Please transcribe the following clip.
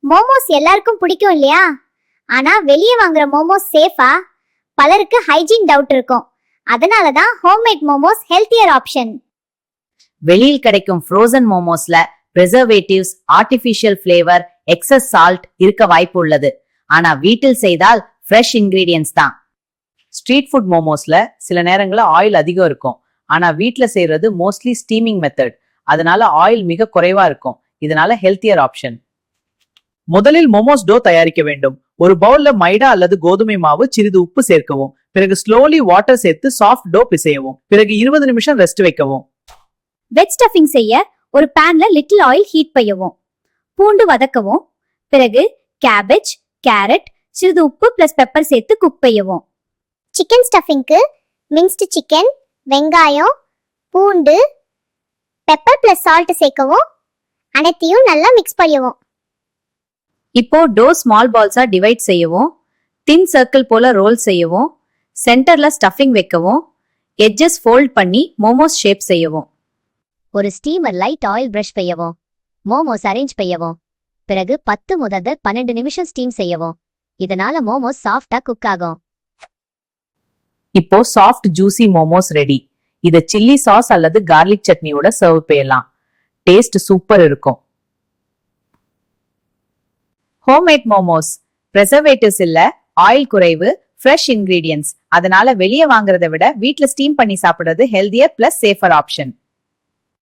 மோமோஸ் எல்லாருக்கும் பிடிக்கும் இல்லையா? ஆனா வெளியே வாங்குற மோமோஸ் சேஃபா? பலருக்கு ஹைஜீன் டவுட் இருக்கும். அதனால தான் ஹோம்மேட் மோமோஸ் ஹெல்த்தியர் ஆப்ஷன். வெளியில் கிடைக்கும் ஃப்ரோசன் மோமோஸ்ல preservatives, artificial flavour, excess salt இருக்க வாய்ப்பு உள்ளது. ஆனா வீட்டில் செய்தால் ஃப்ரெஷ் இன்கிரீடியன்ஸ் தான். ஸ்ட்ரீட் ஃபுட் மோமோஸ்ல சில நேரங்கள ஆயில் அதிகம் இருக்கும். ஆனா வீட்ல செய்யறது மோஸ்ட்லி ஸ்டீமிங் மெத்தட். அதனால ஆயில் மிக குறைவா இருக்கும். இதனால ஹெல்த்தியர் ஆப்ஷன். முதலில் மோமோஸ் டோ தயாரிக்க வேண்டும். ஒரு பவுல்ல மைதா அல்லது கோதுமை மாவு, சிறிது உப்பு சேர்க்கவும். பிறகு ஸ்லோலி வாட்டர் சேர்த்து சாஃப்ட் டோ பிசையவும். பிறகு 20 நிமிஷம் ரெஸ்ட் வைக்கவும். வெஜ் ஸ்டஃபிங் செய்ய ஒரு பேன்ல லிட்டில் ஆயில் ஹீட் செய்யவும். பூண்டு வதக்கவும். பிறகு கேபேஜ், கேரட், சிறிது உப்பு பிளஸ் பெப்பர் சேர்த்து குக் செய்யவும். சிக்கன் ஸ்டஃபிங்க்கு மின்ஸ்டு சிக்கன், வெங்காயம், பூண்டு, பெப்பர் பிளஸ் சால்ட் சேர்க்கவும். அனைத்தையும் நல்லா மிக்ஸ் பண்ணவும். இப்போ டோ ஸ்மால் பால்ஸா டிவைட் செய்யவும். தின் சர்க்கிள் போல ரோல் செய்யவும். சென்டர்ல ஸ்டஃபிங் வைக்கவும். எட்ஜஸ் ஃபோல்ட் பண்ணி மோமோஸ் ஷேப் செய்யவும். ஒரு ஸ்டீமர் லைட் ஆயில் பிரஷ் செய்யவும். மோமோஸ் அரேஞ்ச் செய்யவும். பிறகு 10 முதல் 12 நிமிஷம் ஸ்டீம் செய்யவும். இதனால மோமோஸ் சாஃப்டா குக் ஆகும். இப்போ சாஃப்ட் ஜூசி மோமோஸ் ரெடி. இத சில்லி சாஸ் அல்லது கார்லிக் சட்னியோட சர்வ் செய்யலாம். டேஸ்ட் சூப்பர் இருக்கும். ஹோம்மேட் மோமோஸ் பிரிசர்வேட்டிவ்ஸ் இல்ல, ஆயில் குறைவு, ஃப்ரெஷ் இன்கிரீடியன்ஸ். அதனால வெளியே வாங்குறதை விட வீட்ல ஸ்டீம் பண்ணி சாப்பிடுறது ஹெல்தியர் பிளஸ் சேஃபர் ஆப்ஷன்.